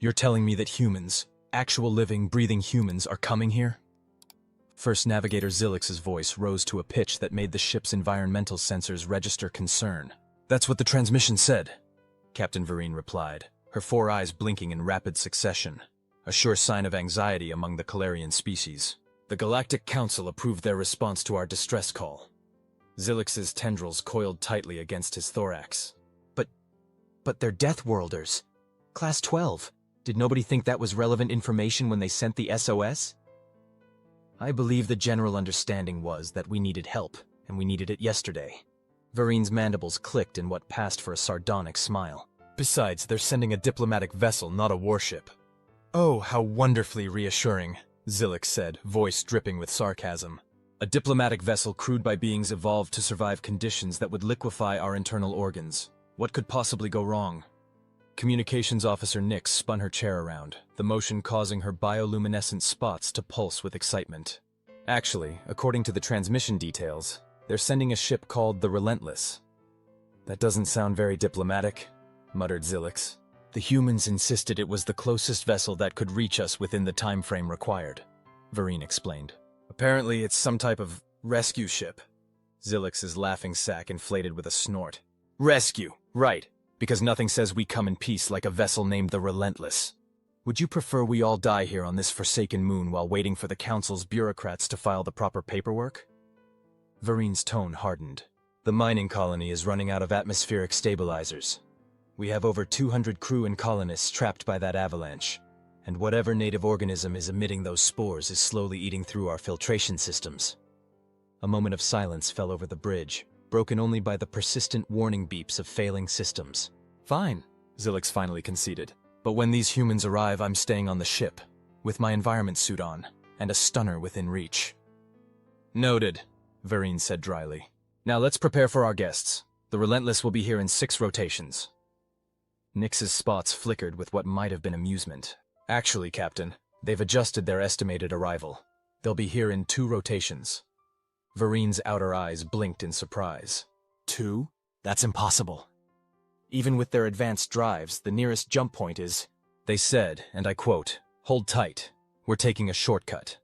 You're telling me that humans, actual living, breathing humans, are coming here? First Navigator Zilix's voice rose to a pitch that made the ship's environmental sensors register concern. That's what the transmission said, Captain Vereen replied, her 4 eyes blinking in rapid succession, a sure sign of anxiety among the Qalarian species. The Galactic Council approved their response to our distress call. Zilix's tendrils coiled tightly against his thorax. But they're deathworlders. Class 12. Did nobody think that was relevant information when they sent the SOS? I believe the general understanding was that we needed help, and we needed it yesterday. Vereen's mandibles clicked in what passed for a sardonic smile. Besides, they're sending a diplomatic vessel, not a warship. Oh, how wonderfully reassuring, Zilix said, voice dripping with sarcasm. A diplomatic vessel crewed by beings evolved to survive conditions that would liquefy our internal organs. What could possibly go wrong? Communications Officer Nix spun her chair around, the motion causing her bioluminescent spots to pulse with excitement. Actually, according to the transmission details, they're sending a ship called the Relentless. That doesn't sound very diplomatic, muttered Zilix. The humans insisted it was the closest vessel that could reach us within the time frame required, Vereen explained. Apparently it's some type of rescue ship. Zilix's laughing sac inflated with a snort. Rescue, right, because nothing says we come in peace like a vessel named the Relentless. Would you prefer we all die here on this forsaken moon while waiting for the Council's bureaucrats to file the proper paperwork? Vereen's tone hardened. The mining colony is running out of atmospheric stabilizers. We have over 200 crew and colonists trapped by that avalanche, and whatever native organism is emitting those spores is slowly eating through our filtration systems. A moment of silence fell over the bridge, broken only by the persistent warning beeps of failing systems. Fine, Zilix finally conceded. But when these humans arrive, I'm staying on the ship, with my environment suit on, and a stunner within reach. Noted, Vereen said dryly. Now let's prepare for our guests. The Relentless will be here in 6 rotations. Nix's spots flickered with what might have been amusement. Actually, Captain, they've adjusted their estimated arrival. They'll be here in 2 rotations. Vereen's outer eyes blinked in surprise. 2? That's impossible. Even with their advanced drives, the nearest jump point is, they said, and I quote, "Hold tight. We're taking a shortcut."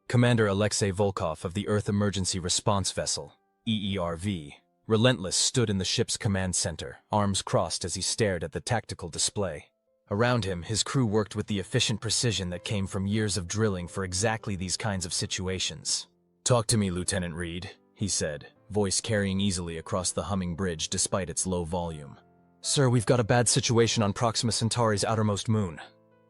Commander Alexei Volkov of the Earth Emergency Response Vessel, EERV, Relentless, stood in the ship's command center, arms crossed as he stared at the tactical display. Around him, his crew worked with the efficient precision that came from years of drilling for exactly these kinds of situations. "Talk to me, Lieutenant Reed," he said, voice carrying easily across the humming bridge despite its low volume. "Sir, we've got a bad situation on Proxima Centauri's outermost moon,"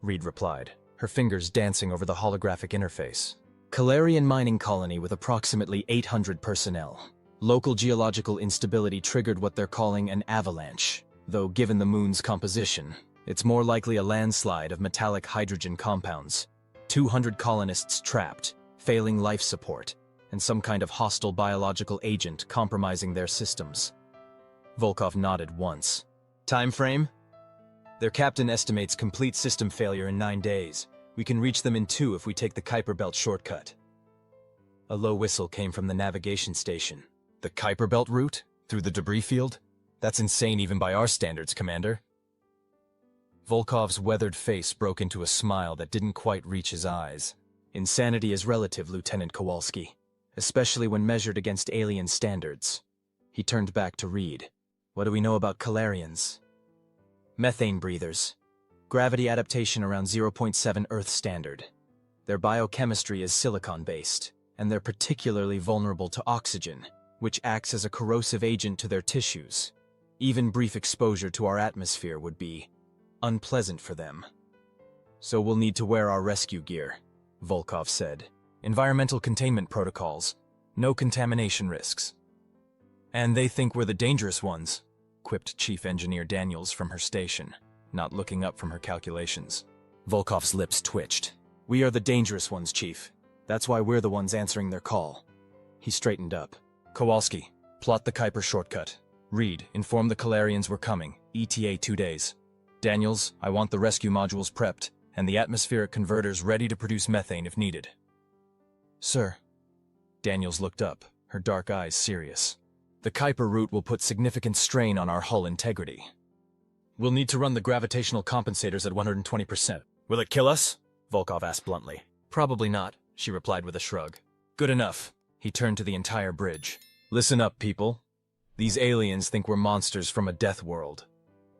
Reed replied, her fingers dancing over the holographic interface. "Qalarian mining colony with approximately 800 personnel. Local geological instability triggered what they're calling an avalanche, though given the moon's composition, it's more likely a landslide of metallic hydrogen compounds. 200 colonists trapped, failing life support, and some kind of hostile biological agent compromising their systems." Volkov nodded once. "Time frame?" "Their captain estimates complete system failure in 9 days. We can reach them in 2 if we take the Kuiper Belt shortcut." A low whistle came from the navigation station. "The Kuiper Belt route? Through the debris field? That's insane even by our standards, Commander." Volkov's weathered face broke into a smile that didn't quite reach his eyes. "Insanity is relative, Lieutenant Kowalski, especially when measured against alien standards." He turned back to Reed. "What do we know about Qalarians?" "Methane breathers. Gravity adaptation around 0.7 Earth standard. Their biochemistry is silicon-based, and they're particularly vulnerable to oxygen, which acts as a corrosive agent to their tissues. Even brief exposure to our atmosphere would be unpleasant for them. So we'll need to wear our rescue gear," Volkov said. "Environmental containment protocols. No contamination risks." "And they think we're the dangerous ones," quipped Chief Engineer Daniels from her station, not looking up from her calculations. Volkov's lips twitched. "We are the dangerous ones, Chief. That's why we're the ones answering their call." He straightened up. "Kowalski, plot the Kuiper shortcut. Reed, inform the Qalarians we're coming. ETA 2 days. Daniels, I want the rescue modules prepped, and the atmospheric converters ready to produce methane if needed." "Sir." Daniels looked up, her dark eyes serious. "The Kuiper route will put significant strain on our hull integrity." We'll need to run the gravitational compensators at 120%. Will it kill us? Volkov asked bluntly. Probably not, she replied with a shrug. Good enough. He turned to the entire bridge. Listen up, people. These aliens think we're monsters from a death world.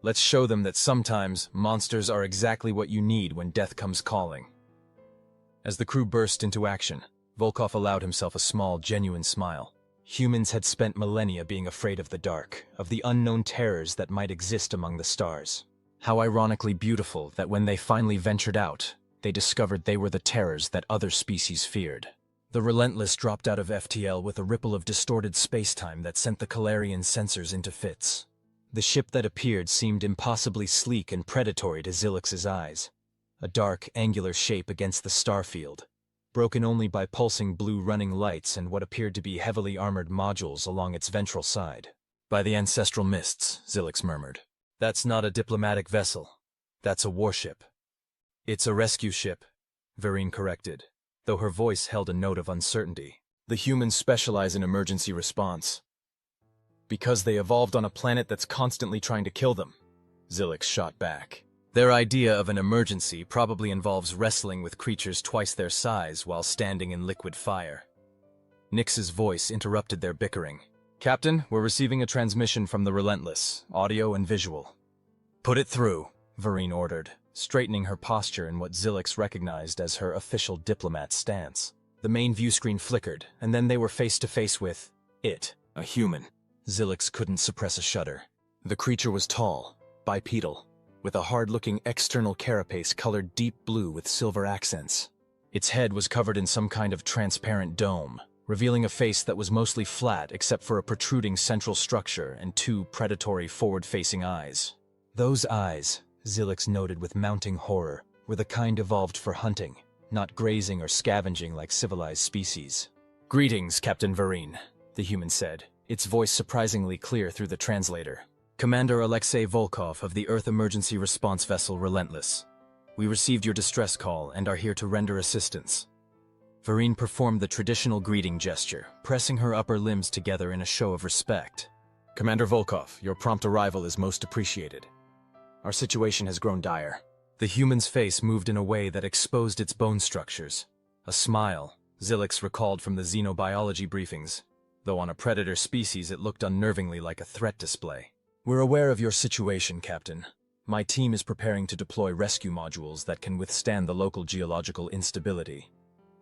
Let's show them that sometimes monsters are exactly what you need when death comes calling. As the crew burst into action, Volkov allowed himself a small, genuine smile. Humans had spent millennia being afraid of the dark, of the unknown terrors that might exist among the stars. How ironically beautiful that when they finally ventured out, they discovered they were the terrors that other species feared. The Relentless dropped out of FTL with a ripple of distorted space-time that sent the Qalarian sensors into fits. The ship that appeared seemed impossibly sleek and predatory to Zilix's eyes. A dark, angular shape against the starfield, broken only by pulsing blue running lights and what appeared to be heavily armored modules along its ventral side. By the ancestral mists, Zilix murmured. That's not a diplomatic vessel. That's a warship. It's a rescue ship, Vereen corrected, though her voice held a note of uncertainty. The humans specialize in emergency response. Because they evolved on a planet that's constantly trying to kill them, Zilix shot back. Their idea of an emergency probably involves wrestling with creatures twice their size while standing in liquid fire. Nix's voice interrupted their bickering. Captain, we're receiving a transmission from the Relentless, audio and visual. Put it through, Vereen ordered, straightening her posture in what Zilix recognized as her official diplomat stance. The main view screen flickered, and then they were face to face with it, a human. Zilix couldn't suppress a shudder. The creature was tall, bipedal, with a hard-looking external carapace colored deep blue with silver accents. Its head was covered in some kind of transparent dome, revealing a face that was mostly flat except for a protruding central structure and two predatory forward-facing eyes. Those eyes, Zilix noted with mounting horror, were the kind evolved for hunting, not grazing or scavenging like civilized species. Greetings, Captain Vereen, the human said, its voice surprisingly clear through the translator. Commander Alexei Volkov of the Earth Emergency Response Vessel Relentless. We received your distress call and are here to render assistance. Vereen performed the traditional greeting gesture, pressing her upper limbs together in a show of respect. Commander Volkov, your prompt arrival is most appreciated. Our situation has grown dire. The human's face moved in a way that exposed its bone structures. A smile, Zilix recalled from the xenobiology briefings, though on a predator species it looked unnervingly like a threat display. We're aware of your situation, Captain. My team is preparing to deploy rescue modules that can withstand the local geological instability.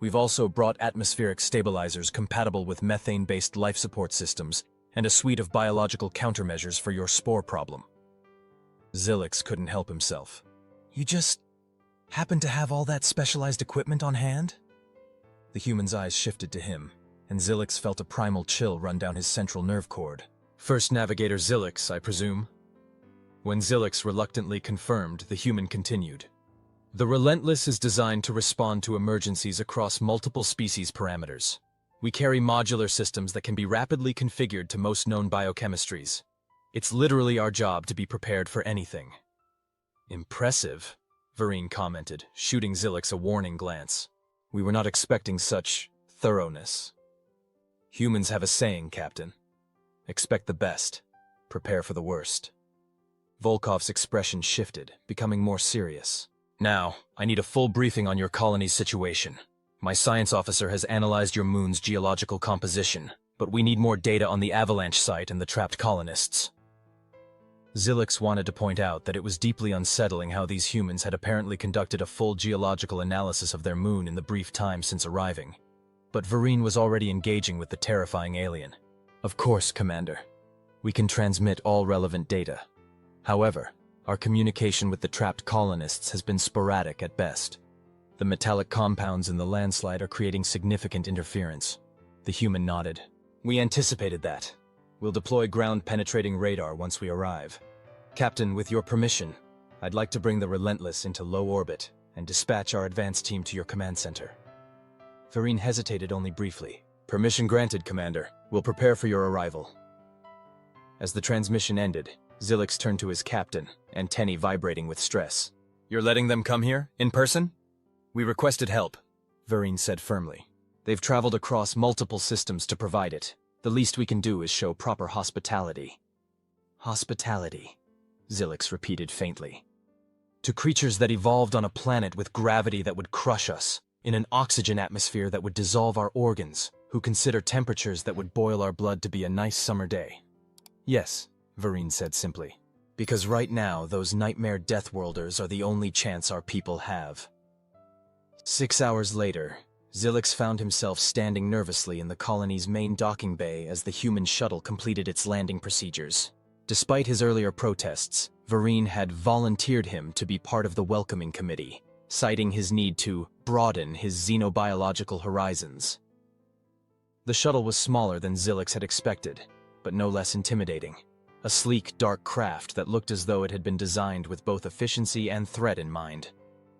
We've also brought atmospheric stabilizers compatible with methane-based life support systems and a suite of biological countermeasures for your spore problem. Zilix couldn't help himself. You just happen to have all that specialized equipment on hand? The human's eyes shifted to him, and Zilix felt a primal chill run down his central nerve cord. First Navigator Zilix, I presume? When Zilix reluctantly confirmed, the human continued. The Relentless is designed to respond to emergencies across multiple species parameters. We carry modular systems that can be rapidly configured to most known biochemistries. It's literally our job to be prepared for anything. Impressive, Vereen commented, shooting Zilix a warning glance. We were not expecting such thoroughness. Humans have a saying, Captain. Expect the best. Prepare for the worst. Volkov's expression shifted, becoming more serious. Now, I need a full briefing on your colony's situation. My science officer has analyzed your moon's geological composition, but we need more data on the avalanche site and the trapped colonists. Zilix wanted to point out that it was deeply unsettling how these humans had apparently conducted a full geological analysis of their moon in the brief time since arriving. But Vereen was already engaging with the terrifying alien. Of course, Commander. We can transmit all relevant data. However, our communication with the trapped colonists has been sporadic at best. The metallic compounds in the landslide are creating significant interference. The human nodded. We anticipated that. We'll deploy ground-penetrating radar once we arrive. Captain, with your permission, I'd like to bring the Relentless into low orbit and dispatch our advance team to your command center. Vereen hesitated only briefly. Permission granted, Commander. We'll prepare for your arrival. As the transmission ended, Zilix turned to his captain, antennae vibrating with stress. You're letting them come here, in person? We requested help, Vereen said firmly. They've traveled across multiple systems to provide it. The least we can do is show proper hospitality. Hospitality. Zilix repeated faintly. To creatures that evolved on a planet with gravity that would crush us, in an oxygen atmosphere that would dissolve our organs, who consider temperatures that would boil our blood to be a nice summer day. Yes, Vareen said simply. Because right now, those nightmare deathworlders are the only chance our people have. 6 hours later, Zilix found himself standing nervously in the colony's main docking bay as the human shuttle completed its landing procedures. Despite his earlier protests, Vareen had volunteered him to be part of the welcoming committee, citing his need to broaden his xenobiological horizons. The shuttle was smaller than Zilix had expected, but no less intimidating. A sleek, dark craft that looked as though it had been designed with both efficiency and threat in mind.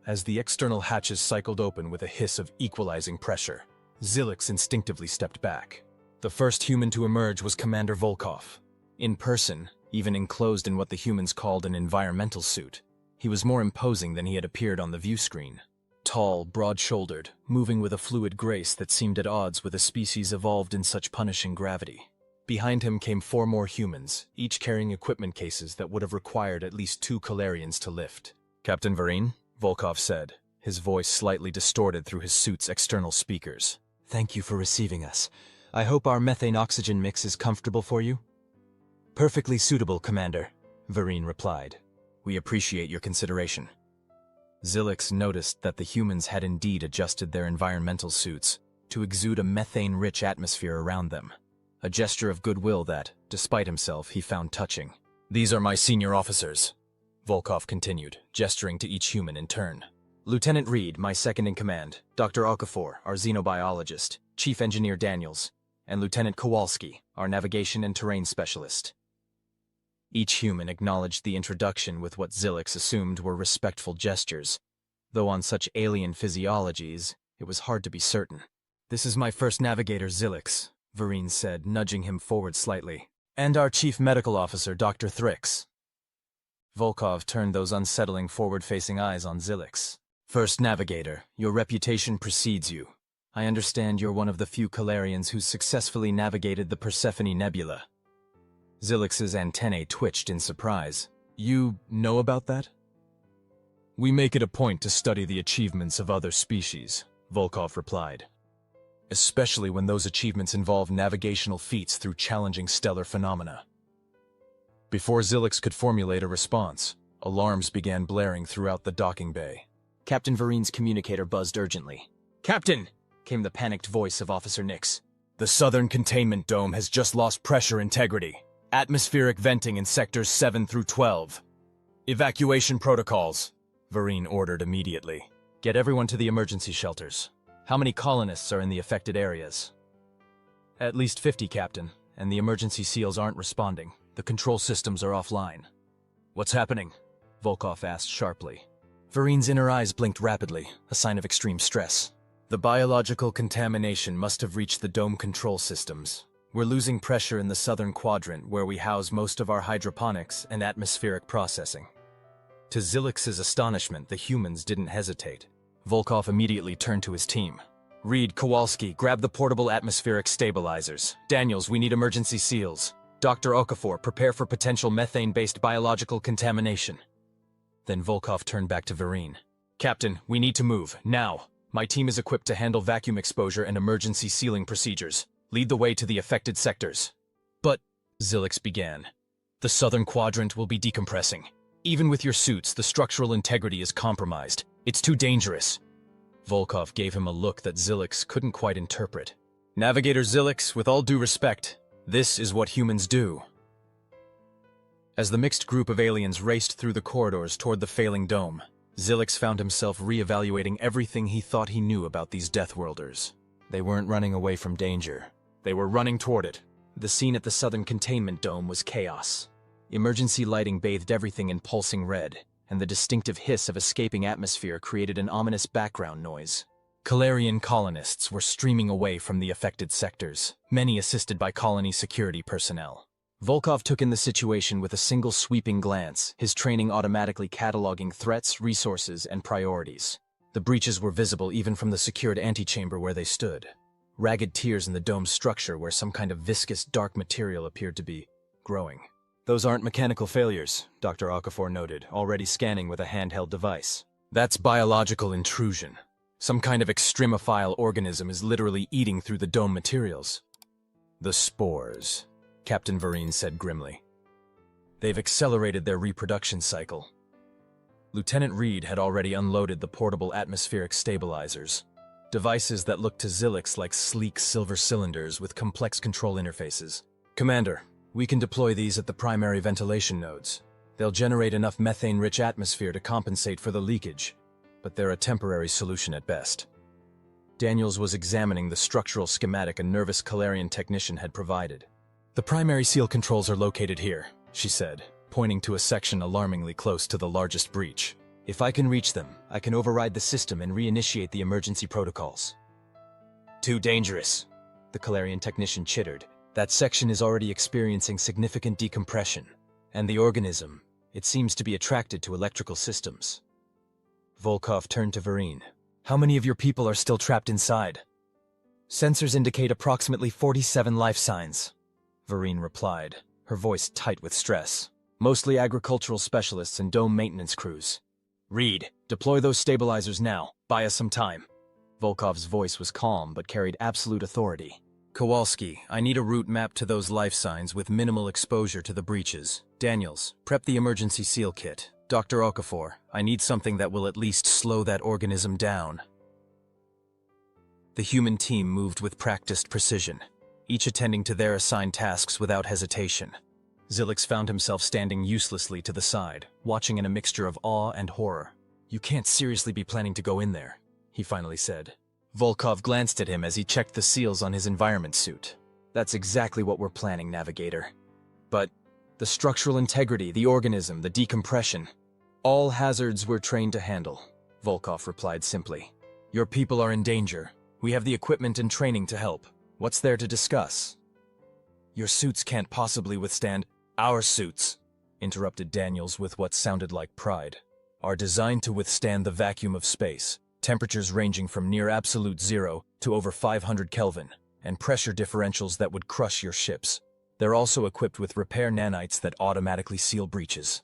As the external hatches cycled open with a hiss of equalizing pressure, Zilix instinctively stepped back. The first human to emerge was Commander Volkov. In person, even enclosed in what the humans called an environmental suit, he was more imposing than he had appeared on the view screen. Tall, broad-shouldered, moving with a fluid grace that seemed at odds with a species evolved in such punishing gravity. Behind him came 4 more humans, each carrying equipment cases that would have required at least 2 Qalarians to lift. "Captain Vareen," Volkov said, his voice slightly distorted through his suit's external speakers. "Thank you for receiving us. I hope our methane-oxygen mix is comfortable for you?" "Perfectly suitable, Commander," Vareen replied. "We appreciate your consideration." Zilix noticed that the humans had indeed adjusted their environmental suits to exude a methane-rich atmosphere around them. A gesture of goodwill that, despite himself, he found touching. "These are my senior officers," Volkov continued, gesturing to each human in turn. "Lieutenant Reed, my second-in-command, Dr. Okafor, our xenobiologist, Chief Engineer Daniels, and Lieutenant Kowalski, our navigation and terrain specialist." Each human acknowledged the introduction with what Zilix assumed were respectful gestures, though on such alien physiologies, it was hard to be certain. "This is my first navigator, Zilix," Vareen said, nudging him forward slightly. "And our chief medical officer, Dr. Thrix." Volkov turned those unsettling forward-facing eyes on Zilix. "First navigator, your reputation precedes you. I understand you're one of the few Qalarians who successfully navigated the Persephone Nebula." Zilix's antennae twitched in surprise. "You know about that?" "We make it a point to study the achievements of other species," Volkov replied. "Especially when those achievements involve navigational feats through challenging stellar phenomena." Before Zilix could formulate a response, alarms began blaring throughout the docking bay. Captain Vareen's communicator buzzed urgently. "Captain!" came the panicked voice of Officer Nix. "The southern containment dome has just lost pressure integrity. Atmospheric venting in sectors 7 through 12. Evacuation protocols," Vareen ordered immediately. "Get everyone to the emergency shelters. How many colonists are in the affected areas?" "At least 50, Captain, and the emergency seals aren't responding. The control systems are offline." "What's happening?" Volkov asked sharply. Vareen's inner eyes blinked rapidly, a sign of extreme stress. "The biological contamination must have reached the dome control systems. We're losing pressure in the southern quadrant where we house most of our hydroponics and atmospheric processing." To Zilix's astonishment, the humans didn't hesitate. Volkov immediately turned to his team. "Reed, Kowalski, grab the portable atmospheric stabilizers. Daniels, we need emergency seals. Dr. Okafor, prepare for potential methane-based biological contamination." Then Volkov turned back to Vareen. "Captain, we need to move, now. My team is equipped to handle vacuum exposure and emergency sealing procedures. Lead the way to the affected sectors." "But," Zilix began, "the southern quadrant will be decompressing. Even with your suits, the structural integrity is compromised. It's too dangerous." Volkov gave him a look that Zilix couldn't quite interpret. "Navigator Zilix, with all due respect, this is what humans do." As the mixed group of aliens raced through the corridors toward the failing dome, Zilix found himself re-evaluating everything he thought he knew about these deathworlders. They weren't running away from danger. They were running toward it. The scene at the southern containment dome was chaos. Emergency lighting bathed everything in pulsing red, and the distinctive hiss of escaping atmosphere created an ominous background noise. Qalarian colonists were streaming away from the affected sectors, many assisted by colony security personnel. Volkov took in the situation with a single sweeping glance, his training automatically cataloging threats, resources, and priorities. The breaches were visible even from the secured antechamber where they stood. Ragged tears in the dome's structure where some kind of viscous dark material appeared to be growing. Those aren't mechanical failures, Dr. Okafor noted, already scanning with a handheld device. That's biological intrusion. Some kind of extremophile organism is literally eating through the dome materials. The spores, Captain Vereen said grimly. They've accelerated their reproduction cycle. Lieutenant Reed had already unloaded the portable atmospheric stabilizers, devices that looked to Zilix like sleek silver cylinders with complex control interfaces. Commander, we can deploy these at the primary ventilation nodes. They'll generate enough methane-rich atmosphere to compensate for the leakage, but they're a temporary solution at best. Daniels was examining the structural schematic a nervous Qalarian technician had provided. The primary seal controls are located here, she said, pointing to a section alarmingly close to the largest breach. If I can reach them, I can override the system and reinitiate the emergency protocols. Too dangerous, the Qalarian technician chittered. That section is already experiencing significant decompression, and the organism, it seems to be attracted to electrical systems. Volkov turned to Vereen. How many of your people are still trapped inside? Sensors indicate approximately 47 life signs, Vereen replied, her voice tight with stress. Mostly agricultural specialists and dome maintenance crews. Reed, deploy those stabilizers now. Buy us some time. Volkov's voice was calm but carried absolute authority. Kowalski, I need a route map to those life signs with minimal exposure to the breaches. Daniels, prep the emergency seal kit. Dr. Okafor, I need something that will at least slow that organism down. The human team moved with practiced precision, each attending to their assigned tasks without hesitation. Zilix found himself standing uselessly to the side, watching in a mixture of awe and horror. You can't seriously be planning to go in there, he finally said. Volkov glanced at him as he checked the seals on his environment suit. That's exactly what we're planning, Navigator. But the structural integrity, the organism, the decompression, all hazards we're trained to handle, Volkov replied simply. Your people are in danger. We have the equipment and training to help. What's there to discuss? Your suits can't possibly withstand. Our suits, interrupted Daniels with what sounded like pride, are designed to withstand the vacuum of space, temperatures ranging from near absolute zero to over 500 Kelvin, and pressure differentials that would crush your ships. They're also equipped with repair nanites that automatically seal breaches.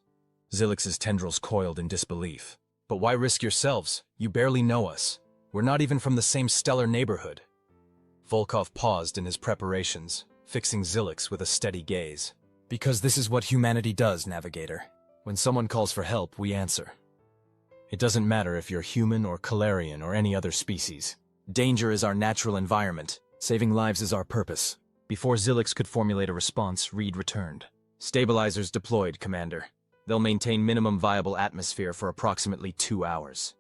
Zilix's tendrils coiled in disbelief. But why risk yourselves? You barely know us. We're not even from the same stellar neighborhood. Volkov paused in his preparations, fixing Zilix with a steady gaze. Because this is what humanity does, Navigator. When someone calls for help, we answer. It doesn't matter if you're human or Qalarian or any other species. Danger is our natural environment. Saving lives is our purpose. Before Zilix could formulate a response, Reed returned. Stabilizers deployed, Commander. They'll maintain minimum viable atmosphere for approximately 2 hours.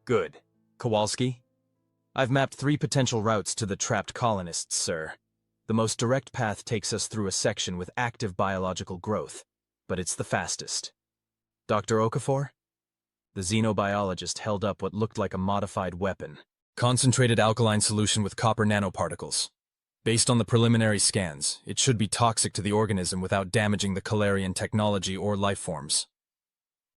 Good. Kowalski? I've mapped 3 potential routes to the trapped colonists, sir. The most direct path takes us through a section with active biological growth, but it's the fastest. Dr. Okafor? The xenobiologist held up what looked like a modified weapon. Concentrated alkaline solution with copper nanoparticles. Based on the preliminary scans, it should be toxic to the organism without damaging the Qalarian technology or life forms.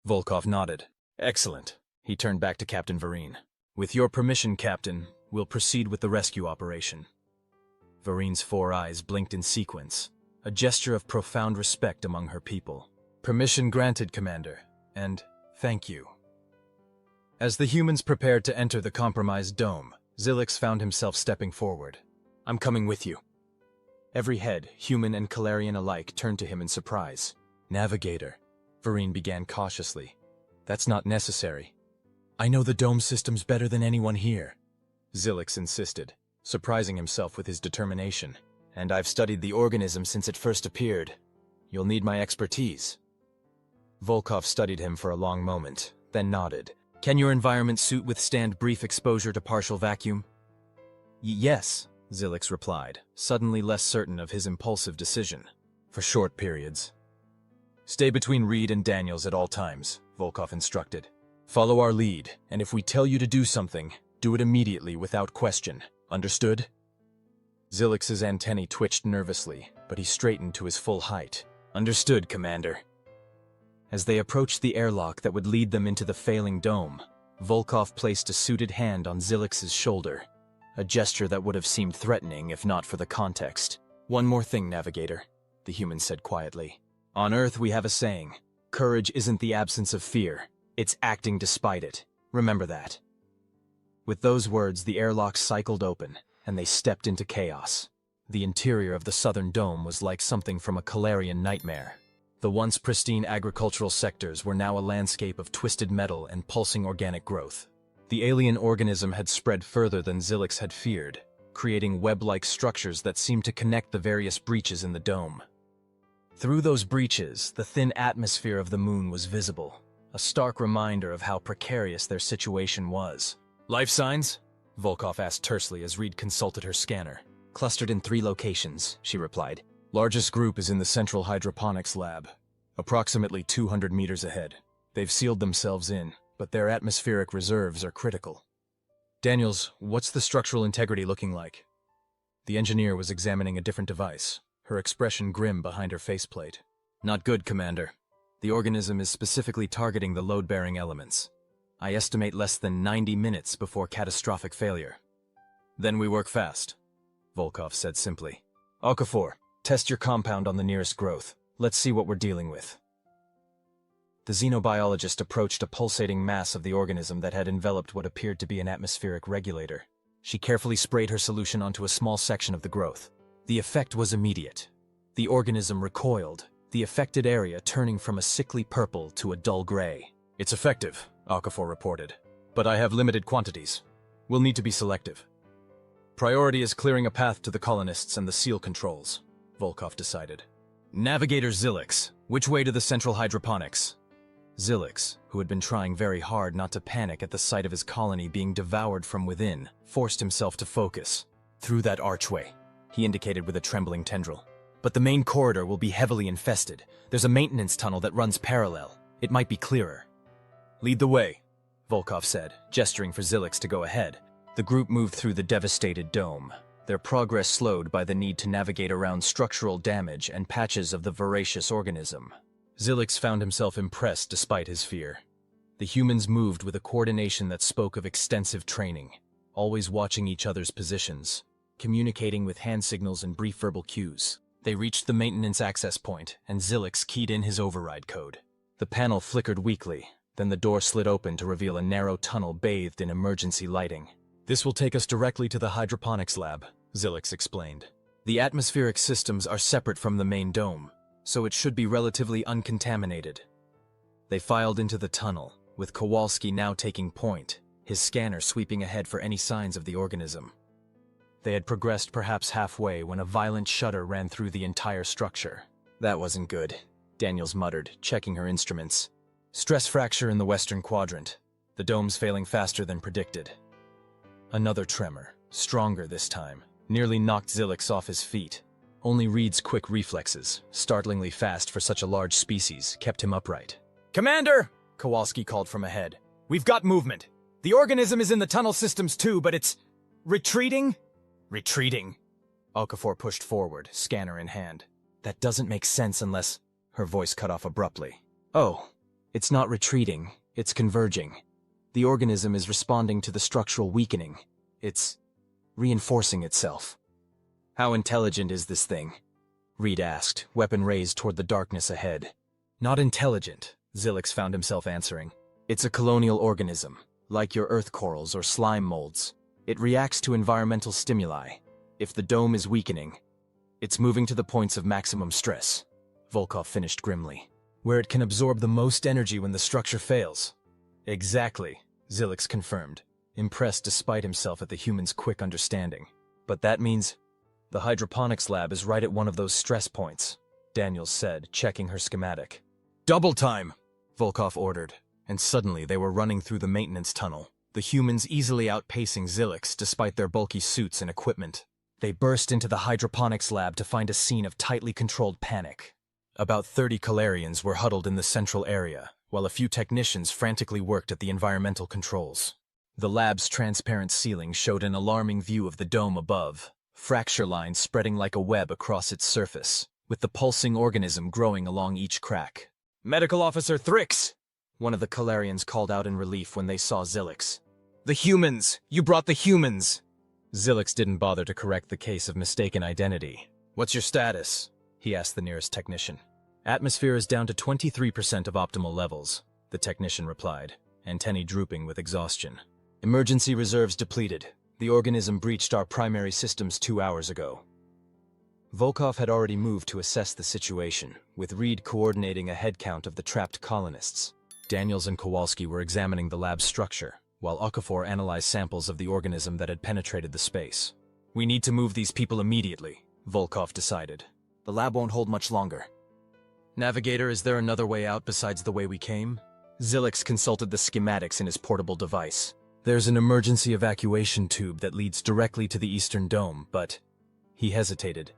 Volkov nodded. Excellent. He turned back to Captain Vereen. With your permission, Captain, we'll proceed with the rescue operation. Vereen's 4 eyes blinked in sequence, a gesture of profound respect among her people. Permission granted, Commander, and thank you. As the humans prepared to enter the compromised dome, Zilix found himself stepping forward. I'm coming with you. Every head, human and Qalarian alike, turned to him in surprise. Navigator, Vereen began cautiously. That's not necessary. I know the dome systems better than anyone here, Zilix insisted, surprising himself with his determination. And I've studied the organism since it first appeared. You'll need my expertise. Volkov studied him for a long moment, then nodded. Can your environment suit withstand brief exposure to partial vacuum? Yes, Zilix replied, suddenly less certain of his impulsive decision. For short periods. Stay between Reed and Daniels at all times, Volkov instructed. Follow our lead, and if we tell you to do something, do it immediately without question. Understood? Zilix's antennae twitched nervously, but he straightened to his full height. Understood, Commander. As they approached the airlock that would lead them into the failing dome, Volkov placed a suited hand on Zilix's shoulder, a gesture that would have seemed threatening if not for the context. One more thing, Navigator, the human said quietly. On Earth, we have a saying, courage isn't the absence of fear, it's acting despite it. Remember that. With those words, the airlock cycled open, and they stepped into chaos. The interior of the southern dome was like something from a Qalarian nightmare. The once pristine agricultural sectors were now a landscape of twisted metal and pulsing organic growth. The alien organism had spread further than Zilix had feared, creating web-like structures that seemed to connect the various breaches in the dome. Through those breaches, the thin atmosphere of the moon was visible, a stark reminder of how precarious their situation was. "Life signs?" Volkov asked tersely as Reed consulted her scanner. "Clustered in 3 locations," she replied. "Largest group is in the central hydroponics lab, approximately 200 meters ahead. They've sealed themselves in, but their atmospheric reserves are critical." "Daniels, what's the structural integrity looking like?" The engineer was examining a different device, her expression grim behind her faceplate. "Not good, Commander. The organism is specifically targeting the load-bearing elements. I estimate less than 90 minutes before catastrophic failure." "Then we work fast," Volkov said simply. "Okafor, test your compound on the nearest growth. Let's see what we're dealing with." The xenobiologist approached a pulsating mass of the organism that had enveloped what appeared to be an atmospheric regulator. She carefully sprayed her solution onto a small section of the growth. The effect was immediate. The organism recoiled, the affected area turning from a sickly purple to a dull gray. "It's effective," Okafor reported, "but I have limited quantities. We'll need to be selective." "Priority is clearing a path to the colonists and the seal controls," Volkov decided. "Navigator Zilix, which way to the central hydroponics?" Zilix, who had been trying very hard not to panic at the sight of his colony being devoured from within, forced himself to focus. "Through that archway," he indicated with a trembling tendril. "But the main corridor will be heavily infested. There's a maintenance tunnel that runs parallel. It might be clearer." "Lead the way," Volkov said, gesturing for Zilix to go ahead. The group moved through the devastated dome, their progress slowed by the need to navigate around structural damage and patches of the voracious organism. Zilix found himself impressed despite his fear. The humans moved with a coordination that spoke of extensive training, always watching each other's positions, communicating with hand signals and brief verbal cues. They reached the maintenance access point, and Zilix keyed in his override code. The panel flickered weakly, then the door slid open to reveal a narrow tunnel bathed in emergency lighting. "This will take us directly to the hydroponics lab," Zilix explained. "The atmospheric systems are separate from the main dome, so it should be relatively uncontaminated." They filed into the tunnel, with Kowalski now taking point, his scanner sweeping ahead for any signs of the organism. They had progressed perhaps halfway when a violent shudder ran through the entire structure. "That wasn't good," Daniels muttered, checking her instruments. "Stress fracture in the western quadrant. The dome's failing faster than predicted." Another tremor, stronger this time, nearly knocked Zilix off his feet. Only Reed's quick reflexes, startlingly fast for such a large species, kept him upright. "Commander!" Kowalski called from ahead. "We've got movement. The organism is in the tunnel systems too, but it's retreating?" "Retreating?" Okafor pushed forward, scanner in hand. "That doesn't make sense unless—" Her voice cut off abruptly. "Oh, it's not retreating, it's converging. The organism is responding to the structural weakening. It's reinforcing itself." "How intelligent is this thing?" Reed asked, weapon raised toward the darkness ahead. "Not intelligent," Zilix found himself answering. "It's a colonial organism, like your earth corals or slime molds. It reacts to environmental stimuli. If the dome is weakening, it's moving to the points of maximum stress," Volkov finished grimly. "Where it can absorb the most energy when the structure fails." "Exactly," Zilix confirmed, impressed despite himself at the human's quick understanding. "But that means the hydroponics lab is right at one of those stress points," Daniels said, checking her schematic. "Double time!" Volkov ordered, and suddenly they were running through the maintenance tunnel, the humans easily outpacing Zilix despite their bulky suits and equipment. They burst into the hydroponics lab to find a scene of tightly controlled panic. About 30 Qalarians were huddled in the central area, while a few technicians frantically worked at the environmental controls. The lab's transparent ceiling showed an alarming view of the dome above, fracture lines spreading like a web across its surface, with the pulsing organism growing along each crack. "Medical Officer Thrix!" one of the Qalarians called out in relief when they saw Zilix. "The humans! You brought the humans!" Zilix didn't bother to correct the case of mistaken identity. "What's your status?" he asked the nearest technician. Atmosphere is down to 23% of optimal levels, the technician replied, antennae drooping with exhaustion. Emergency reserves depleted. The organism breached our primary systems 2 hours ago. Volkov had already moved to assess the situation, with Reed coordinating a head count of the trapped colonists. Daniels and Kowalski were examining the lab's structure, while Okafor analyzed samples of the organism that had penetrated the space. We need to move these people immediately, Volkov decided. The lab won't hold much longer. Navigator, is there another way out besides the way we came? Zilix consulted the schematics in his portable device. There's an emergency evacuation tube that leads directly to the Eastern Dome, but... He hesitated.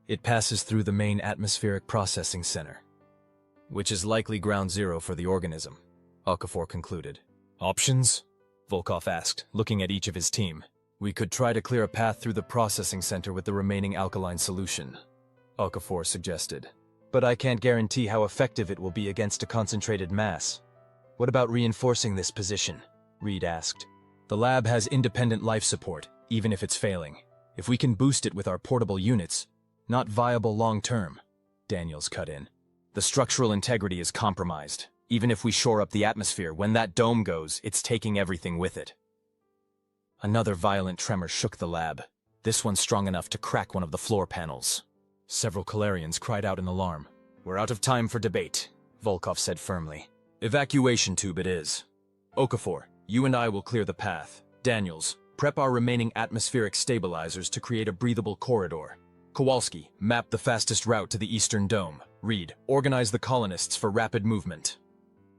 It passes through the main atmospheric processing center, which is likely ground zero for the organism, Okafor concluded. Options? Volkov asked, looking at each of his team. We could try to clear a path through the processing center with the remaining alkaline solution, Okafor suggested. But I can't guarantee how effective it will be against a concentrated mass. What about reinforcing this position? Reed asked. The lab has independent life support, even if it's failing. If we can boost it with our portable units, not viable long-term, Daniels cut in. The structural integrity is compromised. Even if we shore up the atmosphere, when that dome goes, it's taking everything with it. Another violent tremor shook the lab, this one strong enough to crack one of the floor panels. Several Qalarians cried out in alarm. We're out of time for debate, Volkov said firmly. Evacuation tube it is. Okafor, you and I will clear the path. Daniels, prep our remaining atmospheric stabilizers to create a breathable corridor. Kowalski, map the fastest route to the Eastern Dome. Reed, organize the colonists for rapid movement.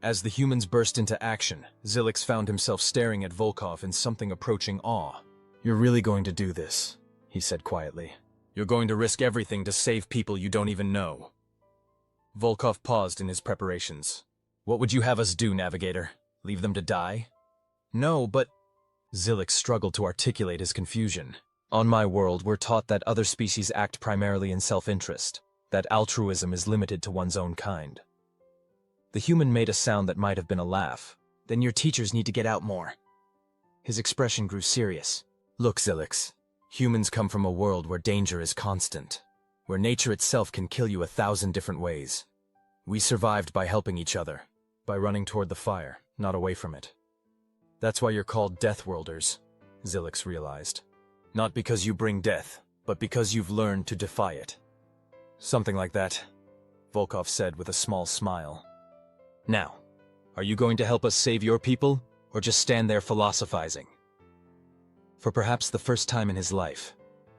As the humans burst into action, Zilix found himself staring at Volkov in something approaching awe. You're really going to do this, he said quietly. You're going to risk everything to save people you don't even know. Volkov paused in his preparations. What would you have us do, Navigator? Leave them to die? No, but... Zilix struggled to articulate his confusion. On my world, we're taught that other species act primarily in self-interest, that altruism is limited to one's own kind. The human made a sound that might have been a laugh. Then your teachers need to get out more. His expression grew serious. Look, Zilix, humans come from a world where danger is constant, where nature itself can kill you 1,000 different ways. We survived by helping each other, by running toward the fire, not away from it. That's why you're called deathworlders, Zilix realized. Not because you bring death, but because you've learned to defy it. Something like that, Volkov said with a small smile. Now, are you going to help us save your people, or just stand there philosophizing? For perhaps the first time in his life,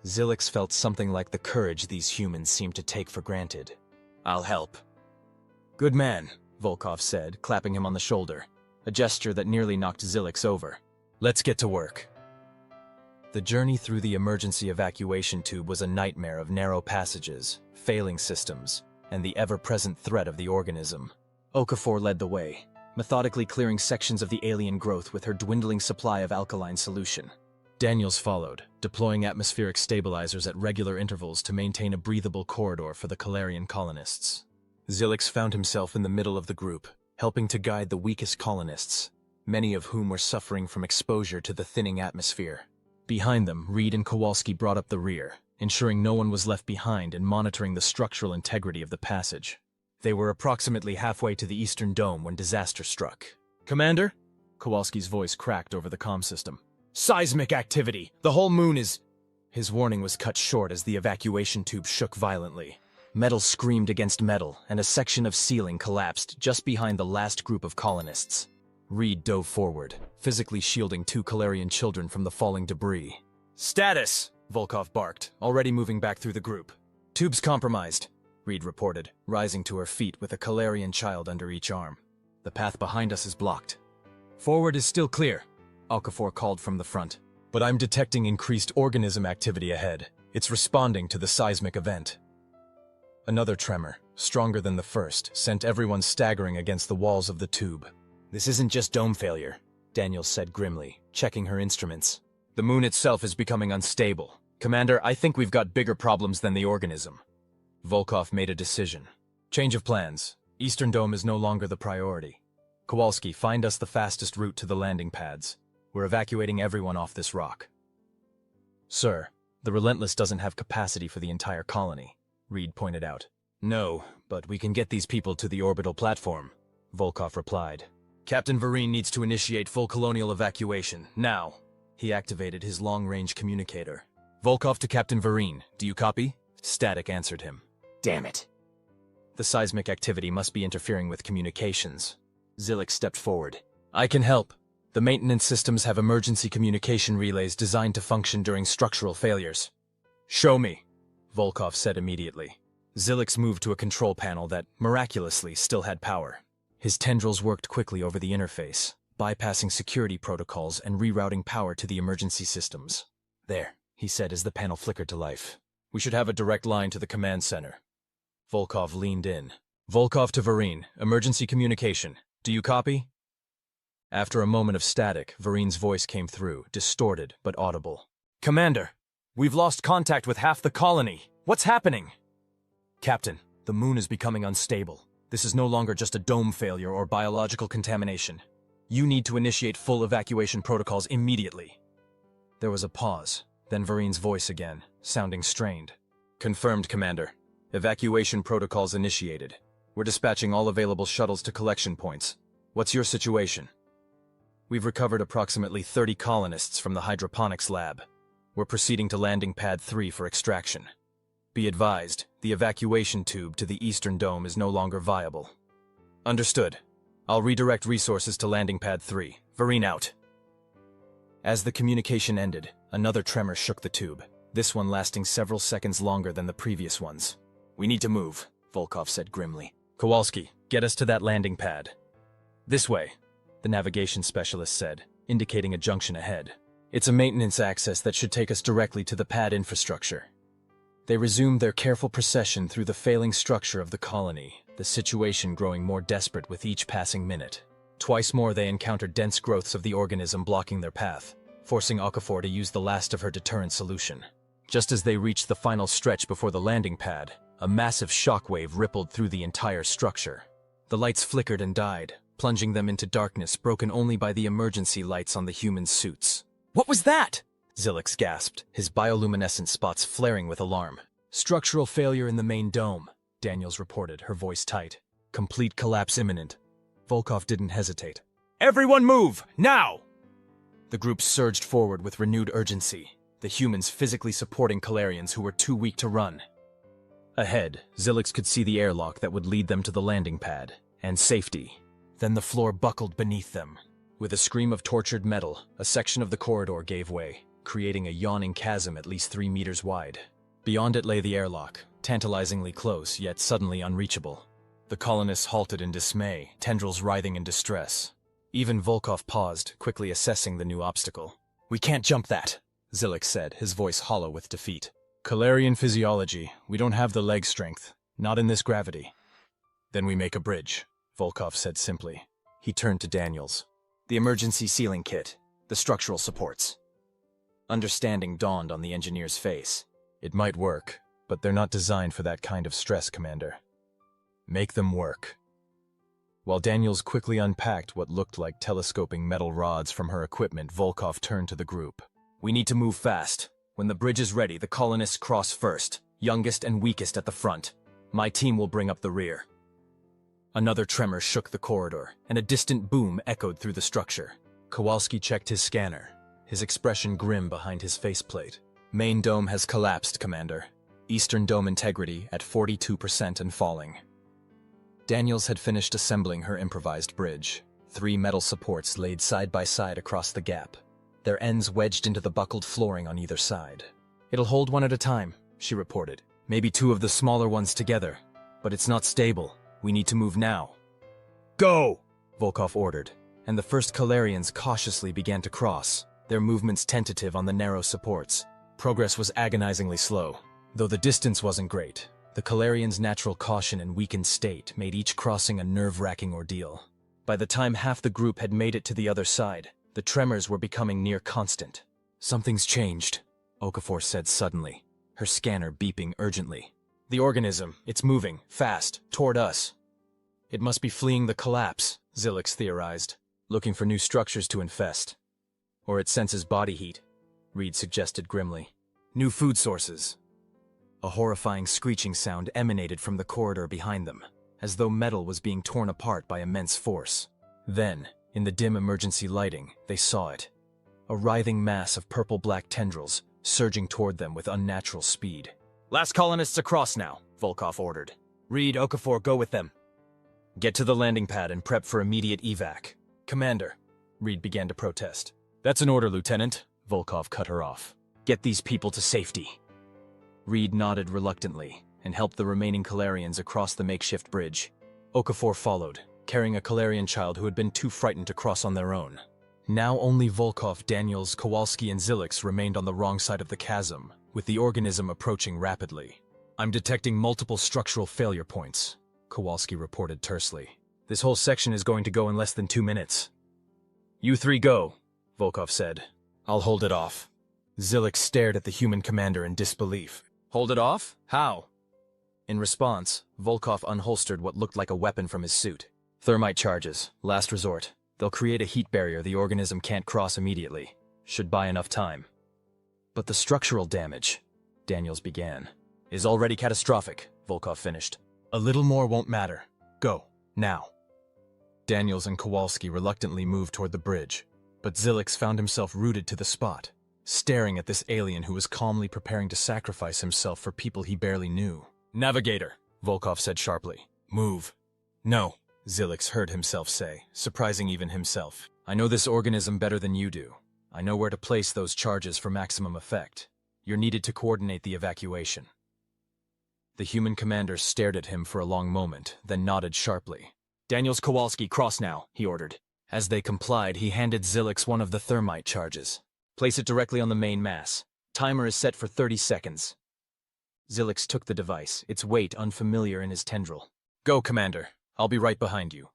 Zilix felt something like the courage these humans seemed to take for granted. I'll help. Good man, Volkov said, clapping him on the shoulder, a gesture that nearly knocked Zilix over. Let's get to work. The journey through the emergency evacuation tube was a nightmare of narrow passages, failing systems, and the ever-present threat of the organism. Okafor led the way, methodically clearing sections of the alien growth with her dwindling supply of alkaline solution. Daniels followed, deploying atmospheric stabilizers at regular intervals to maintain a breathable corridor for the Qalarian colonists. Zilix found himself in the middle of the group, helping to guide the weakest colonists, many of whom were suffering from exposure to the thinning atmosphere. Behind them, Reed and Kowalski brought up the rear, ensuring no one was left behind and monitoring the structural integrity of the passage. They were approximately halfway to the Eastern Dome when disaster struck. Commander? Kowalski's voice cracked over the comm system. Seismic activity! The whole moon is... His warning was cut short as the evacuation tube shook violently. Metal screamed against metal, and a section of ceiling collapsed just behind the last group of colonists. Reed dove forward, physically shielding 2 Qalarian children from the falling debris. Status! Volkov barked, already moving back through the group. Tube's compromised, Reed reported, rising to her feet with a Qalarian child under each arm. The path behind us is blocked. Forward is still clear, Okafor called from the front. But I'm detecting increased organism activity ahead. It's responding to the seismic event. Another tremor, stronger than the first, sent everyone staggering against the walls of the tube. This isn't just dome failure, Daniels said grimly, checking her instruments. The moon itself is becoming unstable. Commander, I think we've got bigger problems than the organism. Volkov made a decision. Change of plans. Eastern Dome is no longer the priority. Kowalski, find us the fastest route to the landing pads. We're evacuating everyone off this rock. Sir, the Relentless doesn't have capacity for the entire colony, Reed pointed out. No, But we can get these people to the orbital platform, Volkov replied. Captain Vareen needs to initiate full colonial evacuation, now. He activated his long-range communicator. Volkov to Captain Vareen, do you copy? Static answered him. Damn it. The seismic activity must be interfering with communications. Zilix stepped forward. I can help. The maintenance systems have emergency communication relays designed to function during structural failures. Show me, Volkov said immediately. Zilix moved to a control panel that, miraculously, still had power. His tendrils worked quickly over the interface, bypassing security protocols and rerouting power to the emergency systems. There, he said as the panel flickered to life. We should have a direct line to the command center. Volkov leaned in. Volkov to Vareen, emergency communication. Do you copy? After a moment of static, Vareen's voice came through, distorted but audible. Commander, we've lost contact with half the colony. What's happening? Captain, the moon is becoming unstable. This is no longer just a dome failure or biological contamination. You need to initiate full evacuation protocols immediately. There was a pause, then Vareen's voice again, sounding strained. Confirmed, Commander. Evacuation protocols initiated. We're dispatching all available shuttles to collection points. What's your situation? We've recovered approximately 30 colonists from the hydroponics lab. We're proceeding to landing pad 3 for extraction. Be advised, the evacuation tube to the eastern dome is no longer viable. Understood. I'll redirect resources to landing pad 3. Vareen out. As the communication ended, another tremor shook the tube, this one lasting several seconds longer than the previous ones. We need to move, Volkov said grimly. Kowalski, get us to that landing pad. This way, the navigation specialist said, indicating a junction ahead. It's a maintenance access that should take us directly to the pad infrastructure. They resumed their careful procession through the failing structure of the colony, the situation growing more desperate with each passing minute. Twice more they encountered dense growths of the organism blocking their path, forcing Okafor to use the last of her deterrent solution. Just as they reached the final stretch before the landing pad, a massive shockwave rippled through the entire structure. The lights flickered and died, plunging them into darkness broken only by the emergency lights on the human suits. What was that? Zilix gasped, his bioluminescent spots flaring with alarm. Structural failure in the main dome, Daniels reported, her voice tight. Complete collapse imminent. Volkov didn't hesitate. Everyone move, now! The group surged forward with renewed urgency, the humans physically supporting Qalarians who were too weak to run. Ahead, Zilix could see the airlock that would lead them to the landing pad, and safety. Then the floor buckled beneath them. With a scream of tortured metal, a section of the corridor gave way, creating a yawning chasm at least 3 meters wide. Beyond it lay the airlock, tantalizingly close, yet suddenly unreachable. The colonists halted in dismay, tendrils writhing in distress. Even Volkov paused, quickly assessing the new obstacle. We can't jump that, Zilix said, his voice hollow with defeat. Qalarian physiology, we don't have the leg strength, not in this gravity. Then we make a bridge, Volkov said simply. He turned to Daniels. The emergency sealing kit, the structural supports. Understanding dawned on the engineer's face. It might work, but they're not designed for that kind of stress, Commander. Make them work. While Daniels quickly unpacked what looked like telescoping metal rods from her equipment, Volkov turned to the group. We need to move fast. When the bridge is ready, the colonists cross first, youngest and weakest at the front. My team will bring up the rear. Another tremor shook the corridor, and a distant boom echoed through the structure. Kowalski checked his scanner, his expression grim behind his faceplate. Main dome has collapsed, Commander. Eastern dome integrity at 42% and falling. Daniels had finished assembling her improvised bridge. 3 metal supports laid side by side across the gap, their ends wedged into the buckled flooring on either side. It'll hold one at a time, she reported. Maybe 2 of the smaller ones together. But it's not stable. We need to move now. Go! Volkov ordered, and the first Qalarians cautiously began to cross, their movements tentative on the narrow supports. Progress was agonizingly slow. Though the distance wasn't great, the Qalarians' natural caution and weakened state made each crossing a nerve-wracking ordeal. By the time half the group had made it to the other side, the tremors were becoming near constant. Something's changed, Okafor said suddenly, her scanner beeping urgently. The organism, it's moving, fast, toward us. It must be fleeing the collapse, Zilix theorized, looking for new structures to infest. Or it senses body heat, Reed suggested grimly. New food sources. A horrifying screeching sound emanated from the corridor behind them, as though metal was being torn apart by immense force. Then, in the dim emergency lighting, they saw it. A writhing mass of purple-black tendrils, surging toward them with unnatural speed. "Last colonists across now," Volkov ordered. "Reed, Okafor, go with them. Get to the landing pad and prep for immediate evac." "Commander," Reed began to protest. "That's an order, Lieutenant," Volkov cut her off. "Get these people to safety." Reed nodded reluctantly and helped the remaining Qalarians across the makeshift bridge. Okafor followed, carrying a Qalarian child who had been too frightened to cross on their own. Now only Volkov, Daniels, Kowalski, and Zilix remained on the wrong side of the chasm, with the organism approaching rapidly. "I'm detecting multiple structural failure points," Kowalski reported tersely. "This whole section is going to go in less than 2 minutes." "You three go," Volkov said. "I'll hold it off." Zilix stared at the human commander in disbelief. "Hold it off? How?" In response, Volkov unholstered what looked like a weapon from his suit. "Thermite charges, last resort. They'll create a heat barrier the organism can't cross immediately. Should buy enough time." "But the structural damage," Daniels began. "Is already catastrophic," Volkov finished. "A little more won't matter. Go, now." Daniels and Kowalski reluctantly moved toward the bridge, but Zilix found himself rooted to the spot, staring at this alien who was calmly preparing to sacrifice himself for people he barely knew. "Navigator," Volkov said sharply. "Move." "No," Zilix heard himself say, surprising even himself. "I know this organism better than you do. I know where to place those charges for maximum effect. You're needed to coordinate the evacuation." The human commander stared at him for a long moment, then nodded sharply. "Daniels, Kowalski, cross now," he ordered. As they complied, he handed Zilix one of the thermite charges. "Place it directly on the main mass. Timer is set for 30 seconds. Zilix took the device, its weight unfamiliar in his tendril. "Go, Commander. I'll be right behind you."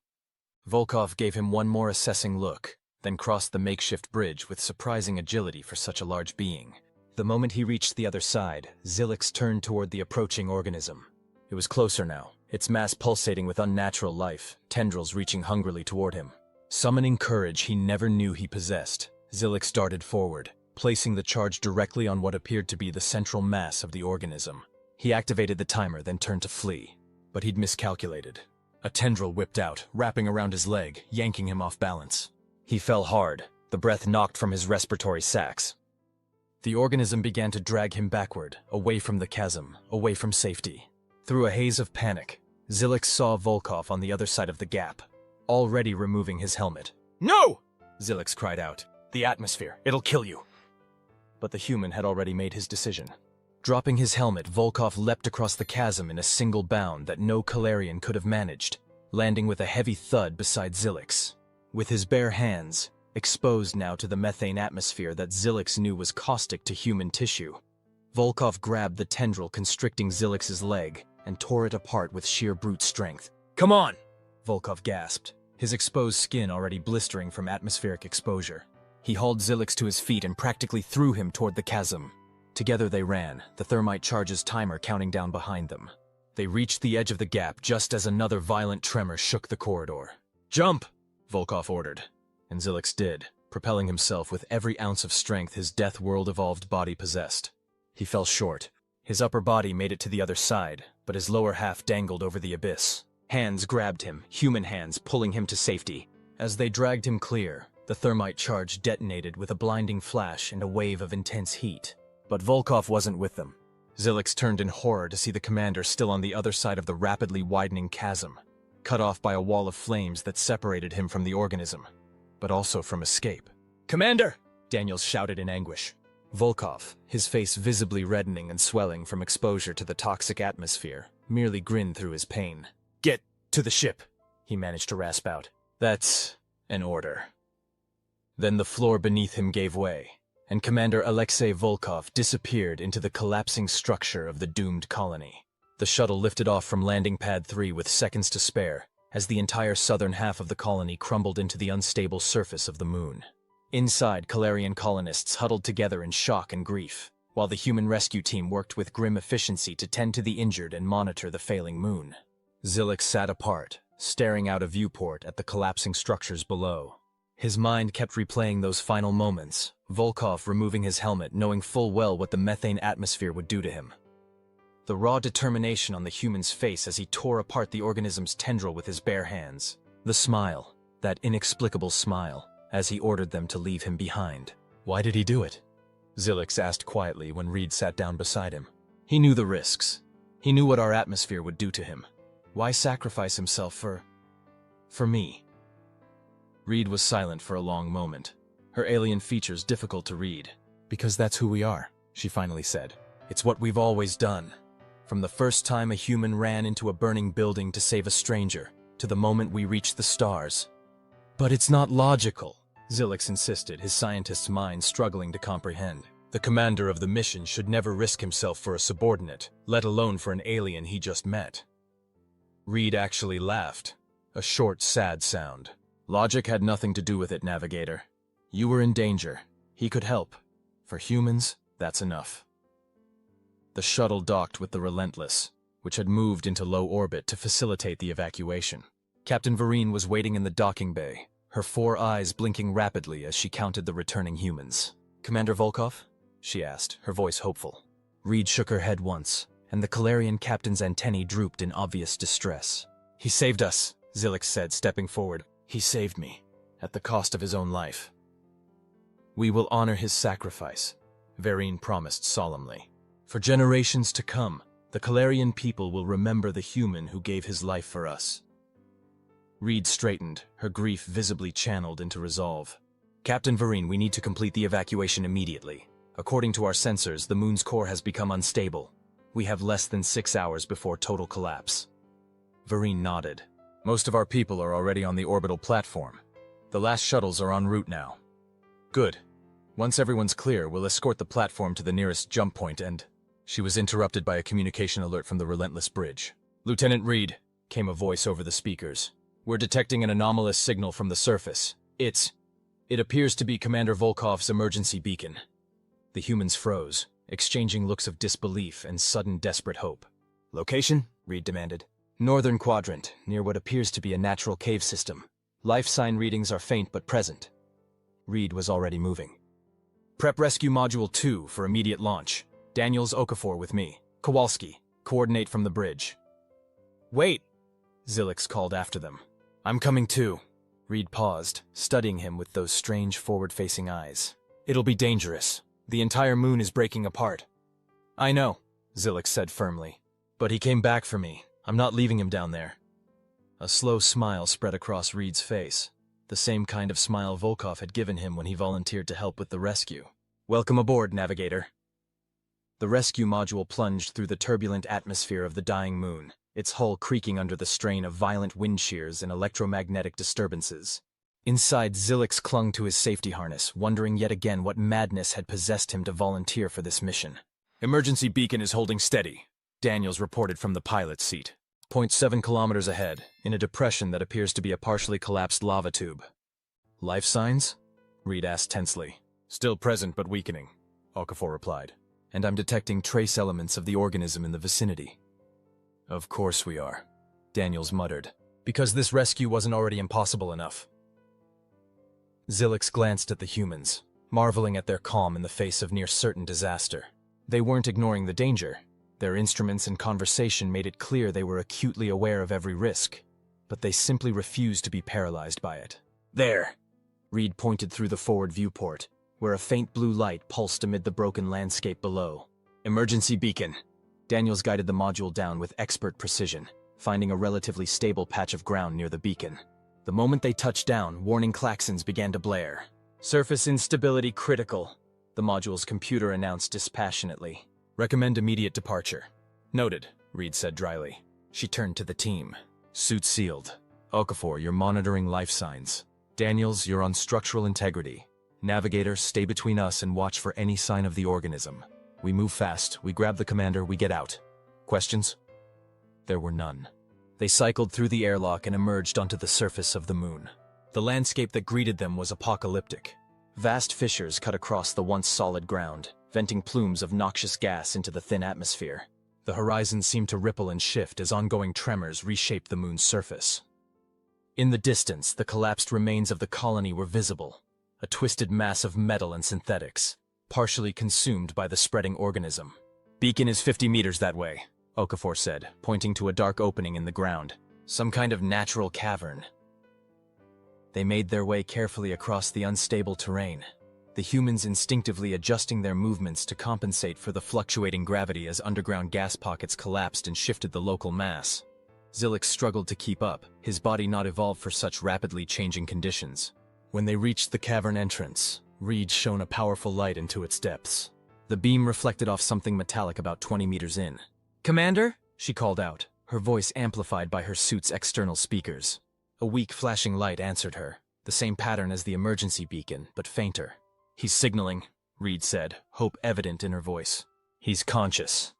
Volkov gave him one more assessing look, then crossed the makeshift bridge with surprising agility for such a large being. The moment he reached the other side, Zilix turned toward the approaching organism. It was closer now, its mass pulsating with unnatural life, tendrils reaching hungrily toward him. Summoning courage he never knew he possessed, Zilix darted forward, placing the charge directly on what appeared to be the central mass of the organism. He activated the timer, then turned to flee. But he'd miscalculated. A tendril whipped out, wrapping around his leg, yanking him off balance. He fell hard, the breath knocked from his respiratory sacs. The organism began to drag him backward, away from the chasm, away from safety. Through a haze of panic, Zilix saw Volkov on the other side of the gap, already removing his helmet. "No!" Zilix cried out. "The atmosphere, it'll kill you." But the human had already made his decision. Dropping his helmet, Volkov leapt across the chasm in a single bound that no Qalarian could have managed, landing with a heavy thud beside Zilix. With his bare hands, exposed now to the methane atmosphere that Zilix knew was caustic to human tissue, Volkov grabbed the tendril constricting Zilix's leg and tore it apart with sheer brute strength. "Come on!" Volkov gasped, his exposed skin already blistering from atmospheric exposure. He hauled Zilix to his feet and practically threw him toward the chasm. Together they ran, the thermite charge's timer counting down behind them. They reached the edge of the gap just as another violent tremor shook the corridor. "Jump!" Volkov ordered, and Zilix did, propelling himself with every ounce of strength his deathworld-evolved body possessed. He fell short. His upper body made it to the other side, but his lower half dangled over the abyss. Hands grabbed him, human hands pulling him to safety. As they dragged him clear, the thermite charge detonated with a blinding flash and a wave of intense heat. But Volkov wasn't with them. Zilix turned in horror to see the commander still on the other side of the rapidly widening chasm, cut off by a wall of flames that separated him from the organism, but also from escape. "Commander!" Daniels shouted in anguish. Volkov, his face visibly reddening and swelling from exposure to the toxic atmosphere, merely grinned through his pain. "Get to the ship," he managed to rasp out. "That's an order." Then the floor beneath him gave way, and Commander Alexei Volkov disappeared into the collapsing structure of the doomed colony. The shuttle lifted off from landing pad 3 with seconds to spare, as the entire southern half of the colony crumbled into the unstable surface of the moon. Inside, Qalarian colonists huddled together in shock and grief, while the human rescue team worked with grim efficiency to tend to the injured and monitor the failing moon. Zilix sat apart, staring out a viewport at the collapsing structures below. His mind kept replaying those final moments, Volkov removing his helmet knowing full well what the methane atmosphere would do to him. the raw determination on the human's face as he tore apart the organism's tendril with his bare hands. The smile, that inexplicable smile, as he ordered them to leave him behind. Why did he do it? Zilix asked quietly when Reed sat down beside him. He knew the risks. He knew what our atmosphere would do to him. Why sacrifice himself for me? Reed was silent for a long moment, her alien features difficult to read. Because that's who we are, she finally said. It's what we've always done. From the first time a human ran into a burning building to save a stranger, to the moment we reached the stars. But it's not logical, Zilix insisted, his scientist's mind struggling to comprehend. The commander of the mission should never risk himself for a subordinate, let alone for an alien he just met. Reed actually laughed, a short, sad sound. Logic had nothing to do with it, Navigator. You were in danger. He could help. For humans, that's enough. The shuttle docked with the Relentless, which had moved into low orbit to facilitate the evacuation. Captain Vereen was waiting in the docking bay, her 4 eyes blinking rapidly as she counted the returning humans. Commander Volkov? She asked, her voice hopeful. Reed shook her head once, and the Qalarian captain's antennae drooped in obvious distress. He saved us, Zilix said, stepping forward. He saved me, at the cost of his own life. We will honor his sacrifice, Vereen promised solemnly. For generations to come, the Qalarian people will remember the human who gave his life for us. Reed straightened, her grief visibly channeled into resolve. Captain Vereen, we need to complete the evacuation immediately. According to our sensors, the moon's core has become unstable. We have less than 6 hours before total collapse. Vereen nodded. Most of our people are already on the orbital platform. The last shuttles are en route now. Good. Once everyone's clear, we'll escort the platform to the nearest jump point and... She was interrupted by a communication alert from the Relentless bridge. Lieutenant Reed, came a voice over the speakers. We're detecting an anomalous signal from the surface. It appears to be Commander Volkov's emergency beacon. The humans froze, exchanging looks of disbelief and sudden desperate hope. Location? Reed demanded. Northern quadrant, near what appears to be a natural cave system. Life sign readings are faint but present. Reed was already moving. Prep Rescue Module 2 for immediate launch. Daniels Okafor with me. Kowalski, coordinate from the bridge. Wait, Zilix called after them. I'm coming too. Reed paused, studying him with those strange forward-facing eyes. It'll be dangerous. The entire moon is breaking apart. I know, Zilix said firmly. But he came back for me. I'm not leaving him down there. A slow smile spread across Reed's face. The same kind of smile Volkov had given him when he volunteered to help with the rescue. Welcome aboard, Navigator. The rescue module plunged through the turbulent atmosphere of the dying moon, its hull creaking under the strain of violent wind shears and electromagnetic disturbances. Inside, Zilix clung to his safety harness, wondering yet again what madness had possessed him to volunteer for this mission. Emergency beacon is holding steady, Daniels reported from the pilot's seat. 0.7 kilometers ahead, in a depression that appears to be a partially collapsed lava tube. Life signs? Reed asked tensely. Still present but weakening, Okafor replied. And I'm detecting trace elements of the organism in the vicinity. Of course we are, Daniels muttered. Because this rescue wasn't already impossible enough. Zilix glanced at the humans, marveling at their calm in the face of near-certain disaster. They weren't ignoring the danger. Their instruments and conversation made it clear they were acutely aware of every risk, but they simply refused to be paralyzed by it. There! Reed pointed through the forward viewport, where a faint blue light pulsed amid the broken landscape below. Emergency beacon. Daniels guided the module down with expert precision, finding a relatively stable patch of ground near the beacon. The moment they touched down, warning klaxons began to blare. Surface instability critical, the module's computer announced dispassionately. Recommend immediate departure. Noted, Reed said dryly. She turned to the team. Suit sealed. Okafor, you're monitoring life signs. Daniels, you're on structural integrity. Navigator, stay between us and watch for any sign of the organism. We move fast, we grab the commander, we get out. Questions? There were none. They cycled through the airlock and emerged onto the surface of the moon. The landscape that greeted them was apocalyptic. Vast fissures cut across the once solid ground, venting plumes of noxious gas into the thin atmosphere. The horizon seemed to ripple and shift as ongoing tremors reshaped the moon's surface. In the distance, the collapsed remains of the colony were visible, a twisted mass of metal and synthetics, partially consumed by the spreading organism. Beacon is 50 meters that way, Okafor said, pointing to a dark opening in the ground. Some kind of natural cavern. They made their way carefully across the unstable terrain, the humans instinctively adjusting their movements to compensate for the fluctuating gravity as underground gas pockets collapsed and shifted the local mass. Zilix struggled to keep up, his body not evolved for such rapidly changing conditions. When they reached the cavern entrance, Reed shone a powerful light into its depths. The beam reflected off something metallic about 20 meters in. "Commander?" she called out, her voice amplified by her suit's external speakers. A weak flashing light answered her, the same pattern as the emergency beacon, but fainter. "He's signaling," Reed said, hope evident in her voice. "He's conscious."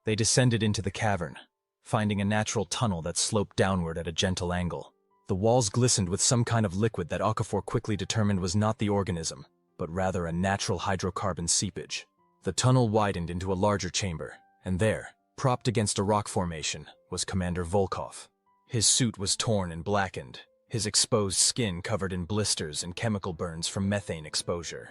They descended into the cavern, finding a natural tunnel that sloped downward at a gentle angle. The walls glistened with some kind of liquid that Okafor quickly determined was not the organism, but rather a natural hydrocarbon seepage. The tunnel widened into a larger chamber, and there, propped against a rock formation, was Commander Volkov. His suit was torn and blackened, his exposed skin covered in blisters and chemical burns from methane exposure.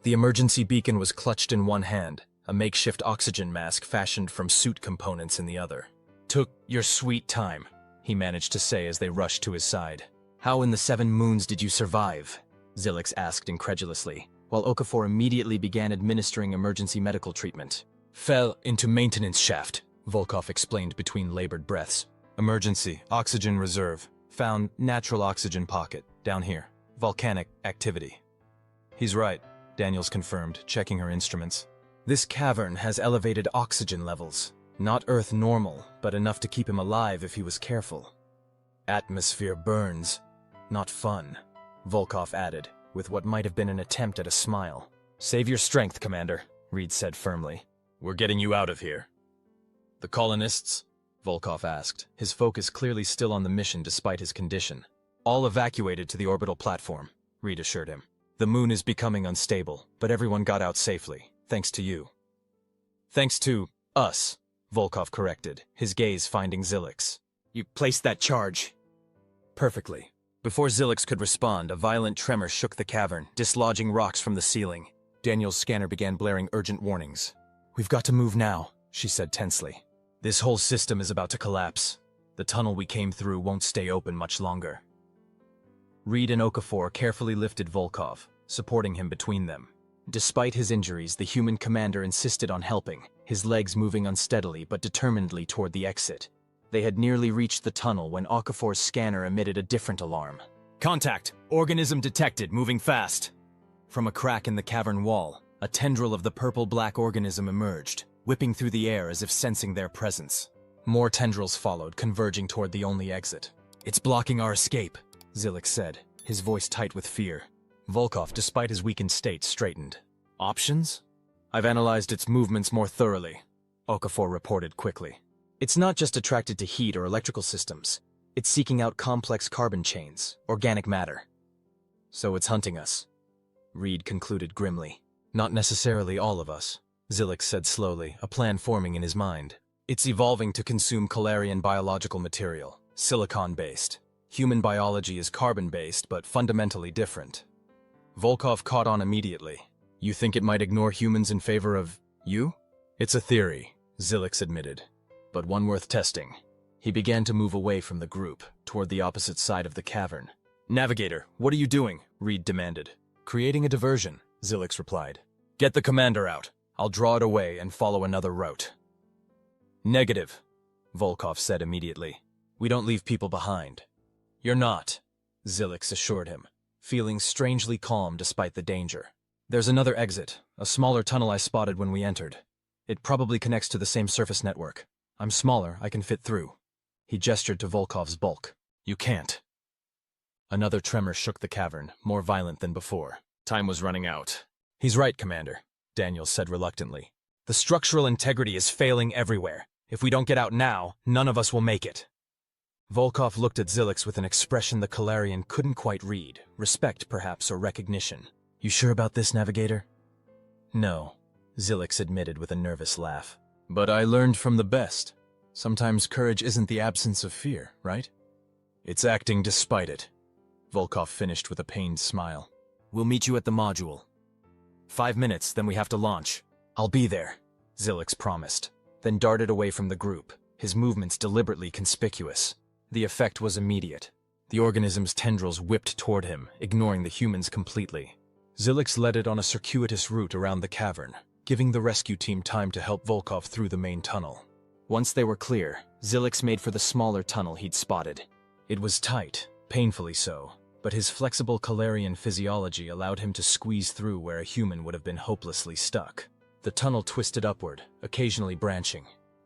The emergency beacon was clutched in one hand, a makeshift oxygen mask fashioned from suit components in the other. "Took your sweet time," he managed to say as they rushed to his side. "How in the 7 moons did you survive?" Zilix asked incredulously, while Okafor immediately began administering emergency medical treatment. "Fell into maintenance shaft," Volkov explained between labored breaths. "Emergency, oxygen reserve. Found natural oxygen pocket, down here. Volcanic activity." "He's right," Daniels confirmed, checking her instruments. "This cavern has elevated oxygen levels. Not Earth normal, but enough to keep him alive if he was careful." "Atmosphere burns. Not fun," Volkov added, with what might have been an attempt at a smile. "Save your strength, Commander," Reed said firmly. "We're getting you out of here." "The colonists?" Volkov asked, his focus clearly still on the mission despite his condition. "All evacuated to the orbital platform," Reed assured him. "The moon is becoming unstable, but everyone got out safely, thanks to you." "Thanks to us," Volkov corrected, his gaze finding Zilix. "You placed that charge." "Perfectly." Before Zilix could respond, a violent tremor shook the cavern, dislodging rocks from the ceiling. Daniel's scanner began blaring urgent warnings. "We've got to move now," she said tensely. "This whole system is about to collapse. The tunnel we came through won't stay open much longer." Reed and Okafor carefully lifted Volkov, supporting him between them. Despite his injuries, the human commander insisted on helping, his legs moving unsteadily but determinedly toward the exit. They had nearly reached the tunnel when Okafor's scanner emitted a different alarm. "Contact! Organism detected, moving fast!" From a crack in the cavern wall, a tendril of the purple-black organism emerged, whipping through the air as if sensing their presence. More tendrils followed, converging toward the only exit. "It's blocking our escape," Zilix said, his voice tight with fear. Volkov, despite his weakened state, straightened. "Options?" "I've analyzed its movements more thoroughly," Okafor reported quickly. "It's not just attracted to heat or electrical systems. It's seeking out complex carbon chains, organic matter. So it's hunting us," Reed concluded grimly. "Not necessarily all of us," Zilix said slowly, a plan forming in his mind. "It's evolving to consume Qalarian biological material, silicon-based. Human biology is carbon-based, but fundamentally different." Volkov caught on immediately. "You think it might ignore humans in favor of you?" "It's a theory," Zilix admitted, "but one worth testing." He began to move away from the group, toward the opposite side of the cavern. "Navigator, what are you doing?" Reed demanded. "Creating a diversion," Zilix replied. "Get the commander out. I'll draw it away and follow another route." "Negative," Volkov said immediately. "We don't leave people behind." "You're not," Zilix assured him, feeling strangely calm despite the danger. "There's another exit, a smaller tunnel I spotted when we entered. It probably connects to the same surface network. I'm smaller, I can fit through." He gestured to Volkov's bulk. "You can't." Another tremor shook the cavern, more violent than before. Time was running out. "He's right, Commander," Daniels said reluctantly. "The structural integrity is failing everywhere. If we don't get out now, none of us will make it." Volkov looked at Zilix with an expression the Qalarian couldn't quite read, respect perhaps or recognition. "You sure about this, Navigator?" "No," Zilix admitted with a nervous laugh. "But I learned from the best. Sometimes courage isn't the absence of fear, right?" "It's acting despite it," Volkov finished with a pained smile. "We'll meet you at the module." 5 minutes, then we have to launch." "I'll be there," Zilix promised. then darted away from the group, his movements deliberately conspicuous. The effect was immediate. The organism's tendrils whipped toward him, ignoring the humans completely. Zilix led it on a circuitous route around the cavern, giving the rescue team time to help Volkov through the main tunnel. Once they were clear, Zilix made for the smaller tunnel he'd spotted. It was tight, painfully so, but his flexible Qalarian physiology allowed him to squeeze through where a human would have been hopelessly stuck. The tunnel twisted upward, occasionally branching.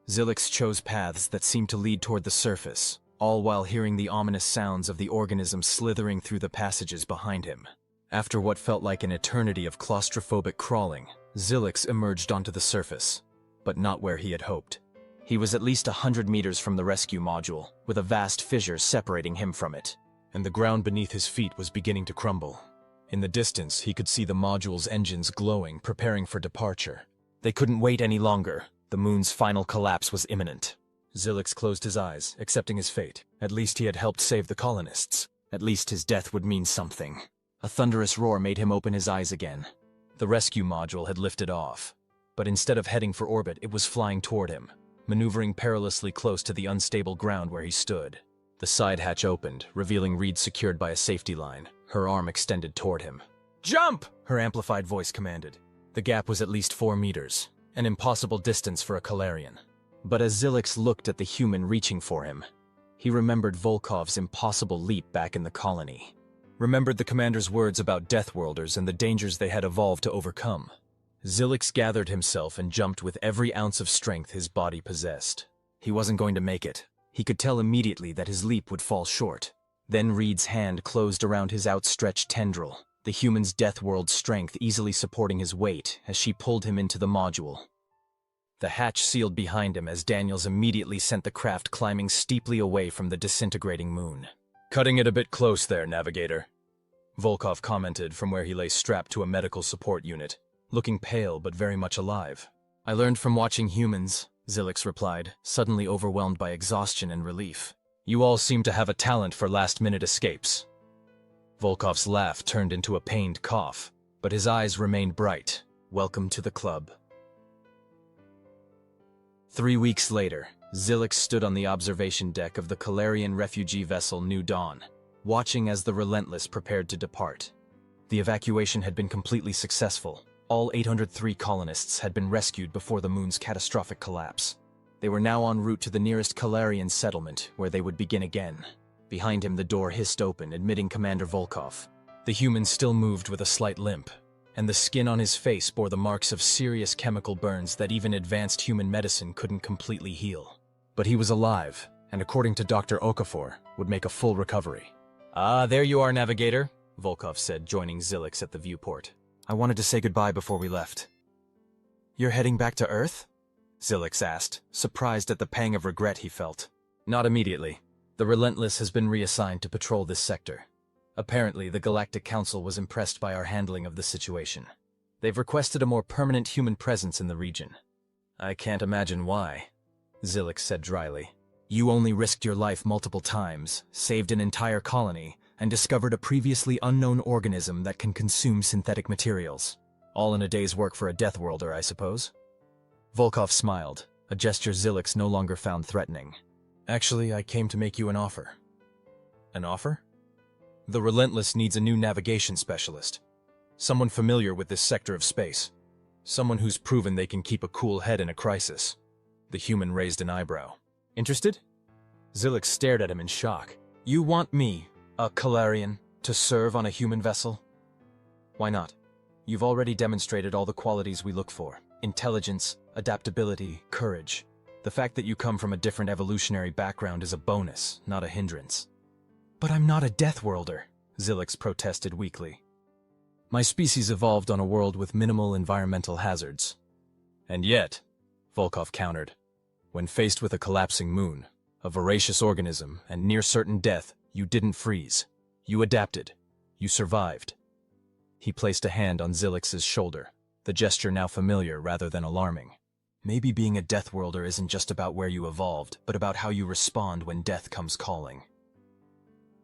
Zilix chose paths that seemed to lead toward the surface, all while hearing the ominous sounds of the organism slithering through the passages behind him. After what felt like an eternity of claustrophobic crawling, Zilix emerged onto the surface, but not where he had hoped. He was at least 100 meters from the rescue module, with a vast fissure separating him from it, and the ground beneath his feet was beginning to crumble. In the distance, he could see the module's engines glowing, preparing for departure. They couldn't wait any longer. The moon's final collapse was imminent. Zilix closed his eyes, accepting his fate. At least he had helped save the colonists. At least his death would mean something. A thunderous roar made him open his eyes again. The rescue module had lifted off, but instead of heading for orbit, it was flying toward him, maneuvering perilously close to the unstable ground where he stood. The side hatch opened, revealing Reed secured by a safety line, her arm extended toward him. "Jump!" her amplified voice commanded. The gap was at least 4 meters, an impossible distance for a Qalarian. But as Zilix looked at the human reaching for him, he remembered Volkov's impossible leap back in the colony. Remembered the commander's words about deathworlders and the dangers they had evolved to overcome. Zilix gathered himself and jumped with every ounce of strength his body possessed. He wasn't going to make it. He could tell immediately that his leap would fall short. Then Reed's hand closed around his outstretched tendril, the human's deathworld strength easily supporting his weight as she pulled him into the module. The hatch sealed behind him as Daniels immediately sent the craft climbing steeply away from the disintegrating moon. "Cutting it a bit close there, navigator," Volkov commented from where he lay strapped to a medical support unit, looking pale but very much alive. "I learned from watching humans," Zilix replied, suddenly overwhelmed by exhaustion and relief. "You all seem to have a talent for last-minute escapes." Volkov's laugh turned into a pained cough, but his eyes remained bright. "Welcome to the club." 3 weeks later, Zilix stood on the observation deck of the Qalarian refugee vessel New Dawn, watching as the Relentless prepared to depart. The evacuation had been completely successful. All 803 colonists had been rescued before the moon's catastrophic collapse. They were now en route to the nearest Qalarian settlement, where they would begin again. Behind him, the door hissed open, admitting Commander Volkov. The human still moved with a slight limp, and the skin on his face bore the marks of serious chemical burns that even advanced human medicine couldn't completely heal. But he was alive, and according to Dr. Okafor, would make a full recovery. "Ah, there you are, navigator," Volkov said, joining Zilix at the viewport. "I wanted to say goodbye before we left." "You're heading back to Earth?" Zilix asked, surprised at the pang of regret he felt. "Not immediately. The Relentless has been reassigned to patrol this sector. Apparently, the Galactic Council was impressed by our handling of the situation. They've requested a more permanent human presence in the region." "I can't imagine why," Zilix said dryly. "You only risked your life multiple times, saved an entire colony, and discovered a previously unknown organism that can consume synthetic materials. All in a day's work for a deathworlder, I suppose?" Volkov smiled, a gesture Zilix no longer found threatening. "Actually, I came to make you an offer." "An offer?" "The Relentless needs a new navigation specialist. Someone familiar with this sector of space. Someone who's proven they can keep a cool head in a crisis." The human raised an eyebrow. "Interested?" Zilix stared at him in shock. "You want me, a Qalarian, to serve on a human vessel?" "Why not? You've already demonstrated all the qualities we look for. Intelligence, adaptability, courage. The fact that you come from a different evolutionary background is a bonus, not a hindrance." "But I'm not a deathworlder," Zilix protested weakly. "My species evolved on a world with minimal environmental hazards." "And yet," Volkov countered, "when faced with a collapsing moon, a voracious organism, and near certain death, you didn't freeze. You adapted. You survived." He placed a hand on Zilix's shoulder, the gesture now familiar rather than alarming. "Maybe being a deathworlder isn't just about where you evolved, but about how you respond when death comes calling."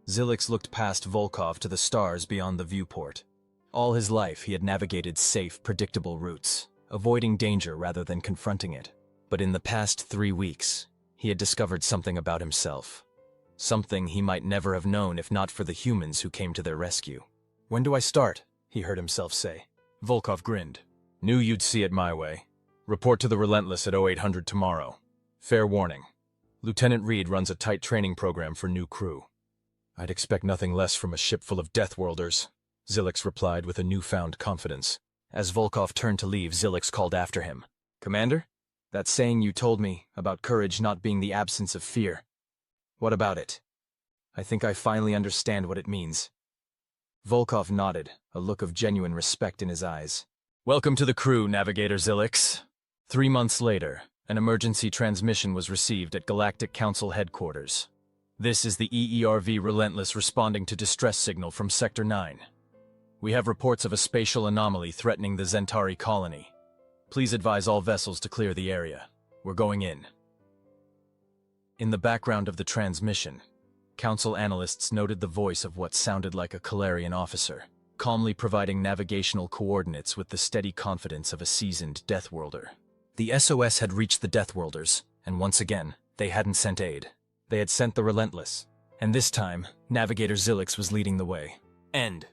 Zilix looked past Volkov to the stars beyond the viewport. All his life, he had navigated safe, predictable routes, avoiding danger rather than confronting it. But in the past 3 weeks, he had discovered something about himself. Something he might never have known if not for the humans who came to their rescue. "When do I start?" he heard himself say. Volkov grinned. "Knew you'd see it my way. Report to the Relentless at 0800 tomorrow. Fair warning. Lieutenant Reed runs a tight training program for new crew." "I'd expect nothing less from a ship full of deathworlders," Zilix replied with a newfound confidence. As Volkov turned to leave, Zilix called after him. "Commander? That saying you told me about courage not being the absence of fear. What about it? I think I finally understand what it means." Volkov nodded, a look of genuine respect in his eyes. "Welcome to the crew, Navigator Zilix." 3 months later, an emergency transmission was received at Galactic Council headquarters. "This is the EERV Relentless responding to distress signal from Sector 9. We have reports of a spatial anomaly threatening the Zentari colony. Please advise all vessels to clear the area. We're going in." In the background of the transmission, Council analysts noted the voice of what sounded like a Qalarian officer, calmly providing navigational coordinates with the steady confidence of a seasoned Deathworlder. The SOS had reached the Deathworlders, and once again, they hadn't sent aid. They had sent the Relentless, and this time, Navigator Zilix was leading the way. End.